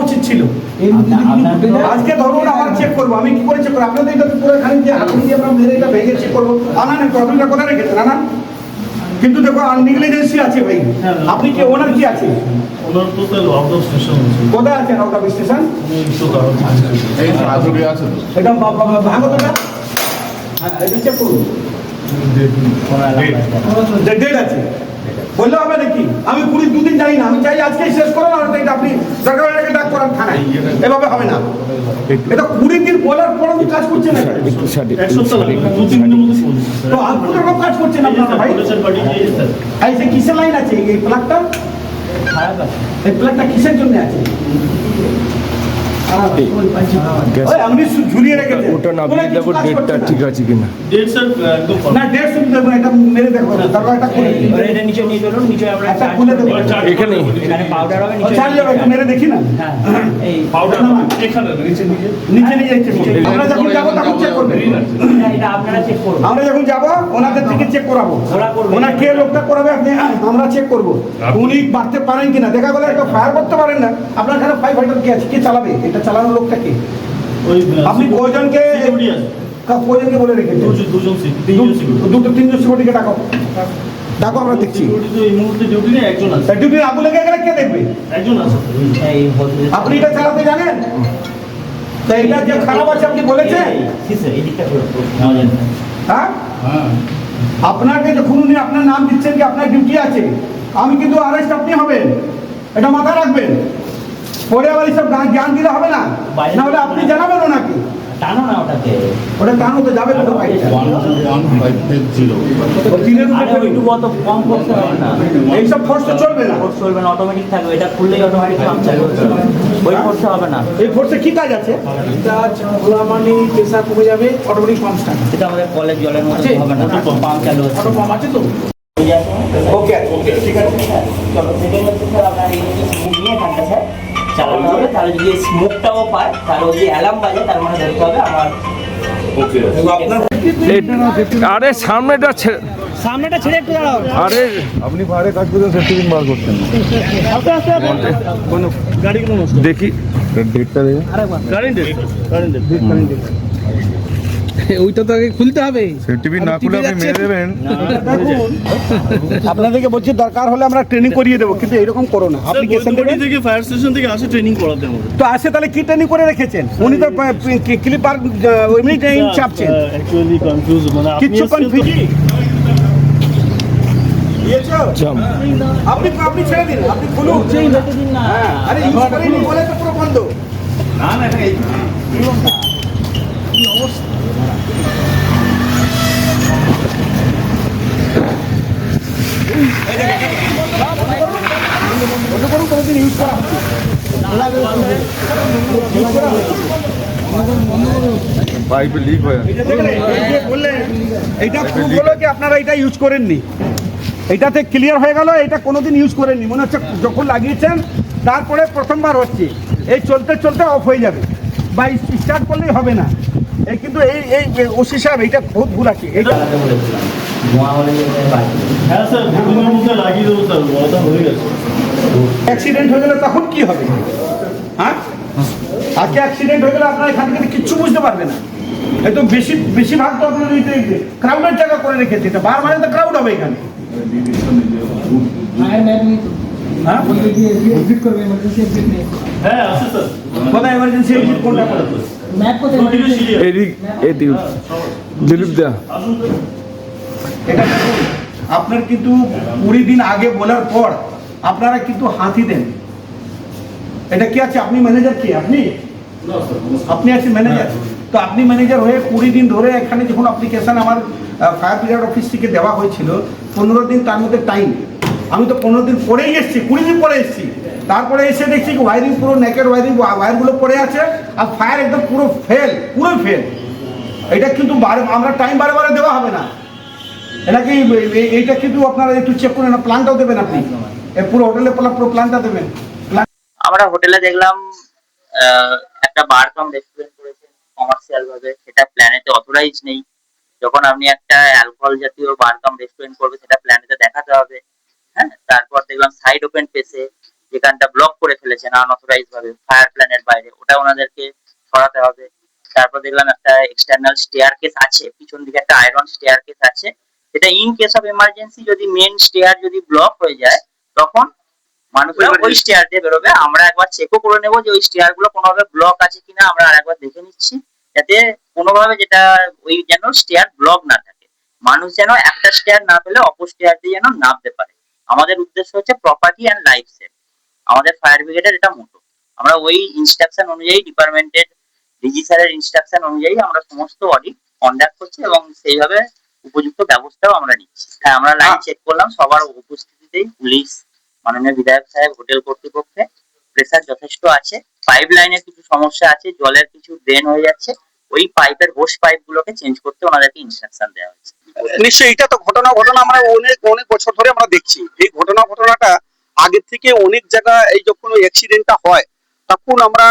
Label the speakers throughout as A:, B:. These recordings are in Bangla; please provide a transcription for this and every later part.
A: উচিত ছিল। আজকে ধরুন আমার চেক করবো, আমি কি করে চেক করবো? আপনাদের এটা পুরো এখানে যে হাতুড়ি দিয়ে আমরা মেরে এটা ভেঙে চেক করবো, আনা টপিকটা কোথায় রেখেছেন আনা? কিন্তু দেখো নেগলিজেন্সি আছে ভাই। আপনি কি ওনার কি আছে?
B: ওনার তো তাহলে আউট অফ স্টেশন আছে।
A: কোথায় আছেন আউট অফ স্টেশন?
B: এই হাতুড়ি আছে তো।
A: এটা ভাগতটা, হ্যাঁ এটা চেক করুন। ডেট আছে বললে হবে নাকি? আমি 20 দিন জানি না, আমি চাই আজকেই শেষ করো, আর এটা আপনি সরকারের ডাক করান থানায়, এভাবে হবে না। এটা 20 দিন বলার পর আমি কাজ করছে না, তো আলপুর রকম কাজ করছেন আপনারা ভাই। এই যে কিসের লাইন আছে এই প্লাগটা? এই প্লাগটা কিসের জন্য আছে? আপনি ঝুলিয়ে রেখেছেন,
C: ওটা নামিয়ে দেবো, ডেটটা ঠিক আছে কিনা।
B: ডেট স্যার একদম
A: না ডেট শুনতে দেবো, এটা মেরে দেখো, তারপর এটা খুলে দিন।
D: এটা নিচে নিয়ে চলুন, নিচে আমরা
A: একটা খুলে দেবো,
C: এখানে
D: এখানে পাউডার হবে, নিচে
A: চালিয়ে একটু মেরে দেখি না।
D: হ্যাঁ এই
B: পাউডার এখানে নিচে
A: নিচে নিয়ে যাচ্ছে। আমরা যখন যাবো তখন চেক করবেন।
D: এটা আপনারা চেক করুন।
A: আমরা যখন যাবো ওনাদের থেকে চেক করাবো, ওনার কে লোকটা করাবে আপনি, আমরা চেক করবো উনি বাড়তে পারেন কিনা। দেখা গেলো একটা ফায়ার করতে পারেন না, আপনার এখানে ফায়ার ফাইটার কে আছে, কে চালাবে? এটা চালানোর লোকটা কে?
B: ওই
A: আপনি কয়জনকে কয়জনকে বলে রেখেছেন? দুটো তিনজন সিকিউরিটিকে ডাকো, ডাকো আমরা দেখছি।
B: এই মুহূর্তে ডিউটি নেই, একজন আছে।
A: ডিউটি আবু লেগে গেলে কে দেখবে?
B: একজন আছে।
D: এই বলতে
A: আপনি এটা চালাতে জানেন? তো এটা যে খারাপ আছে আপনি বলেছেন,
D: কিসে এই দিকটা পুরো
A: হ্যাঁ?
B: হ্যাঁ
A: আপনাকে যখন উনি আপনার নাম দিচ্ছেন কি আপনার ডিউটি আছে, আমি কিন্তু আরেস্ট আপনি হবেন, এটা মাথায় রাখবেন। পরে আবার এইসব জ্ঞান দিলে হবে না, না হলে আপনি জানাবেন ওনাকে।
D: টানো না ওটাকে,
A: ওটা টানো তো যাবে না ভাই।
B: 1550
D: আরে একটু কত কম করতে হবে না,
A: এইসব ফোর্স তো চলবে না।
D: ফোর্স চলবে না, অটোমেটিক থাকবে। এটা খুললেই অটোমেটিক পাম্প চালু হচ্ছে, ওই করতে হবে না।
A: এই ফোর্সে কি কাজ আছে?
E: খোলা মানে প্রেসার কমে যাবে, অটোমেটিক পাম্প স্টার্ট।
D: এটা আমাদের কলেজ জলের মতো হবে না, পাম্প চালু হচ্ছে।
E: অটো পাম্প আছে তো?
A: ওকে ওকে ঠিক আছে।
D: চলো সেকেন্ড হচ্ছে স্যার আপনার এই স্মোক নিয়ে এখানটা স্যার চালাতে হবে, তাহলে যদি স্মোকটাও পায় তাহলে যদি অ্যালার্ম বাজে তার মানে ধরতে হবে আমার।
C: আরে সামনেটা
D: সামনেটা ছেড়ে একটু দাঁড়াও।
C: আরে
B: আপনি বাইরে কাজ করতেন, সেফটি পিন বার করতেন না। গাড়িগুলো নষ্ট।
C: দেখি
B: ডেটটা দেখে কারেন্ট ডেট
E: ওইটা তো আগে খুলতে হবে।
B: সেফটি পিন না খুলে আপনি মেরে দেবেন।
A: আপনাদেরকে বলছি দরকার হলে আমরা ট্রেনিং করিয়ে দেবো, কিন্তু এরকম করো না। আপনি কেসেন দেবেন
B: থেকে ফায়ার স্টেশন থেকে আসে ট্রেনিং করাতে হবে।
A: তো আসে, তাহলে কি ট্রেনিং করে রেখেছেন? উনি তো ক্লিপার এমনি ট্রেনিং চাপছেন,
B: অ্যাকচুয়ালি কনফিউজ মানে আপনি
A: কিচ্ছু কনফিউজ। আপনি আপনি ছেড়ে দিন, আপনি খুলুন। হ্যাঁ, আরে ইউজ করেনি বলে তো পুরো বন্ধ।
B: না না এটা
C: পাইপে লিক হয়ে
A: এইটা প্রুফ হলো কি আপনারা এটা ইউজ করেননি, এটাতে ক্লিয়ার হয়ে গেল। এটা কোনোদিন ইউজ করেননি, মনে হচ্ছে যখন লাগিয়েছেন তারপরে প্রথমবার হচ্ছে। এই চলতে চলতে অফ হয়ে যাবে বা স্টার্ট করলেই হবে না। এই কিন্তু এই এই ওসি সাহেব এইটা বহুত ভুল আছে। এইটা
D: চালাতে বলেছিলাম, ধোঁয়া হলে যেতে বাকি।
B: হ্যাঁ স্যার দুদিনের মধ্যে লাগিয়ে দেবো স্যার, ওটা হয়ে গেছে।
A: অ্যাক্সিডেন্ট হয়ে গেলে তখন কি হবে? হ্যাঁ, আজকে অ্যাক্সিডেন্ট হয়ে গেলে আপনারা এখান থেকে কিচ্ছু বুঝতে পারবে না। একদম বেশিরভাগ তো আপনার ক্রাউডের জায়গা করে রেখেছে, এটা বারবার তো ক্রাউড হবে এখানে। হ্যাঁ,
B: হ্যাঁ আছে স্যার।
A: কোথায় এমার্জেন্সি এক্সিট কোনটা করে?
B: দুদিকে সিরিয়াস।
C: এদিক এদিক দিলীপ দা
B: আসুন স্যার।
A: এটা দেখুন, আপনার কিন্তু 20 দিন আগে বলার পর আপনারা কিন্তু হাতি দেন। এটা কি আছে? আপনি ম্যানেজার কি? আপনি
B: না স্যার
A: আপনি আছেন ম্যানেজার, তো আপনি ম্যানেজার হয়ে 20 দিন ধরে এখানে যখন অ্যাপ্লিকেশন আমার ফায়ার ব্রিগেড অফিস থেকে দেওয়া হয়েছিল, 15 দিন তার মধ্যে টাইম। আমি তো 15 দিন পরেই এসেছি, 20 দিন পরে এসেছি। তারপরে এসে দেখছি ওয়ারিং পুরো নেকের ওয়ারিং, ওয়্যারগুলো পড়ে আছে, আর ফায়ার একদম পুরো ফেল, পুরো ফেল। এটা কিন্তু আমরা টাইম বারে বারে দেওয়া হবে না। এটা কি এইটা কিন্তু আপনারা একটু চেক করে না, প্ল্যানটাও দেবেন আপনি, পুরো হোটেলে পুরো প্ল্যানটা দেবেন।
F: আমরা হোটেলে দেখলাম একটা বার কাম রেস্টুরেন্ট করেছেন কমার্শিয়াল ভাবে, সেটা প্ল্যানেতে অথরাইজ নেই। যখন আপনি একটা অ্যালকোহল জাতীয় বার কাম রেস্টুরেন্ট করবে সেটা প্ল্যানেতে দেখাতে হবে। হ্যাঁ, তারপর দেখলাম সাইড ওপেন পেসে যেখানটা ব্লক করে ফেলেছেন আনঅথরাইজ ভাবে ফায়ার প্ল্যানের বাইরে, ওটা ওনাদেরকে সরাতে হবে। তারপর দেখলাম একটা এক্সটার্নাল স্টেয়ার কেস আছে, পিছন দিকে একটা আয়রন স্টেয়ার কেস আছে, যেটা ইন কেস অফ এমার্জেন্সি যদি মেন স্টেয়ার যদি ব্লক হয়ে যায় তখন মানুষরা ওই স্টেয়ার দিয়ে বেরোবে। আমরা একবার চেকও করে নেবো যে ওই স্টেয়ার গুলো কোনোভাবে ব্লক আছে কিনা, আমরা আরেকবার দেখে নিচ্ছি, যাতে কোনোভাবে যেটা ওই যেন স্টেয়ার ব্লক না থাকে, মানুষ যেন একটা স্টেয়ার না পেলে অপর স্টেয়ার দিয়ে যেন নামতে পারে। আমাদের উদ্দেশ্য হচ্ছে প্রপার্টি অ্যান্ড লাইফ সেভ, আমাদের ফায়ার ব্রিগেডের এটা মোটো। আমরা ওই ইনস্ট্রাকশন অনুযায়ী, ডিপার্টমেন্টের ডিজি স্যারের ইনস্ট্রাকশন অনুযায়ী আমরা সমস্ত অডিট কন্ডাক্ট করছি এবং সেইভাবে উপযুক্ত ব্যবস্থাও আমরা নিচ্ছি। হ্যাঁ, আমরা লাইন চেক করলাম সবার উপস্থিতিতেই, পুলিশ, মাননীয় বিধায়ক সাহেব, হোটেল কর্তৃপক্ষে প্রেসার যথেষ্ট আছে। পাইপ লাইনের কিছু সমস্যা আছে, জলের কিছু ড্রেন হয়ে যাচ্ছে, ওই পাইপের হোস পাইপ গুলোকে চেঞ্জ করতে ওনাদেরকে ইনস্ট্রাকশন দেওয়া হয়েছে।
G: নিশ্চয়ই এটা তো ঘটনা আমরা অনেক অনেক বছর ধরে আমরা দেখছি এই ঘটনাটা আগে থেকে অনেক জায়গায়। এই যখন ওই অ্যাক্সিডেন্টটা হয় তখন আমরা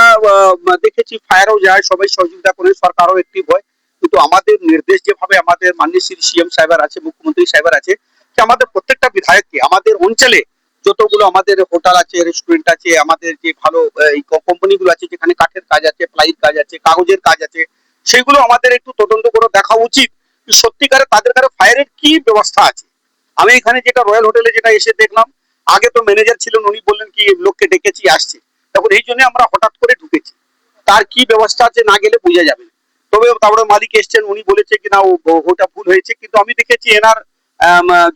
G: দেখেছি ফায়ারও যায়, সবাই সহযোগিতা করে, সরকারও অ্যাক্টিভ হয়, কিন্তু আমাদের নির্দেশ যেভাবে আমাদের মাননীয় শ্রী সিএম সাহেবের আছে, মুখ্যমন্ত্রী সাহেবের আছে, যে আমাদের প্রত্যেকটা বিধায়ককে আমাদের অঞ্চলে যতগুলো আমাদের হোটেল আছে, রেস্টুরেন্ট আছে, আমাদের যে ভালো কোম্পানিগুলো আছে যেখানে কাঠের কাজ আছে, প্লাইয়ের কাজ আছে, কাগজের কাজ আছে, সেগুলো আমাদের একটু তদন্ত করে দেখা উচিত সত্যিকারে তাদের কাছে ফায়ারের কি ব্যবস্থা আছে। আমি এখানে যেটা রয়্যাল হোটেলে যেটা এসে দেখলাম, আগে তো ম্যানেজার ছিলেন, উনি বললেন কি লোককে ডেকেছি আসছে, তখন এই জন্য আমরা হঠাৎ করে ঢুকেছি, তার কি ব্যবস্থা আছে না গেলে বোঝা যাবে। তবে তারপরে মালিক এসছেন, উনি বলেছে কি না ওটা ভুল হয়েছে, কিন্তু আমি দেখেছি এনার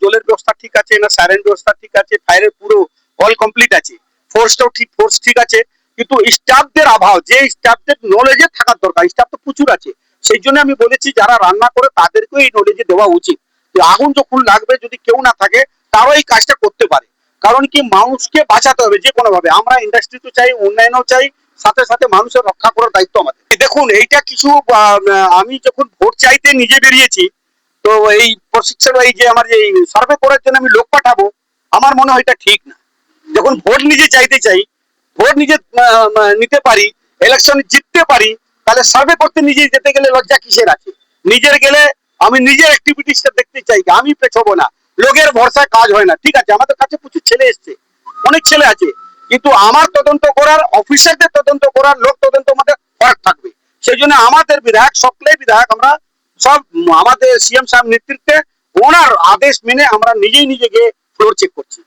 G: জলের ব্যবস্থা ঠিক আছে, এনার সাইরেন ব্যবস্থা ঠিক আছে, ফায়ারের পুরো অল কমপ্লিট আছে, ফোর্স ঠিক আছে, কিন্তু স্টাফদের অভাব, যে স্টাফদের নলেজে থাকার দরকার, স্টাফ তো প্রচুর আছে। সেই জন্য আমি বলেছি যারা রান্না করে তাদেরকেও এই নলেজে দেওয়া উচিত, যে আগুন যখন লাগবে যদি কেউ না থাকে তারাও এই কাজটা করতে পারে। কারণ কি, মানুষকে বাঁচাতে হবে যে কোনো ভাবে, আমরা ইন্ডাস্ট্রি তো চাই, উন্নয়নও চাই, সাথে সাথে মানুষের রক্ষা করার দায়িত্ব আমাদের। দেখুন এইটা কিছু আমি যখন ভোট চাইতে নিজে বেরিয়েছি, তো এই প্রশিক্ষণ, এই যে আমার যে সার্ভে করার জন্য আমি লোক পাঠাবো, আমার মনে হয় এটা ঠিক না। যখন ভোট নিজে চাইতে চাই, ভোট নিজে নিতে পারি, ইলেকশন জিততে পারি, তাহলে সার্ভে করতে নিজে যেতে গেলে লজ্জা কিসের আছে? নিজের গেলে আমি নিজের অ্যাক্টিভিটিসটা দেখতে চাই, আমি পেছবো না, লোকের ভরসায় কাজ হয় না। ঠিক আছে, আমাদের কাছে প্রচুর ছেলে এসছে, অনেক ছেলে আছে, কিন্তু আমার তদন্ত করার, অফিসারদের তদন্ত করার, লোক তদন্ত মধ্যে ফরাক থাকবে। সেই জন্য আমাদের বিধায়ক, সকলেই বিধায়ক, আমরা সব আমাদের সিএম সাহেব নেতৃত্বে ওনার আদেশ মেনে আমরা নিজেই নিজেকে ফ্লোর চেক করছি।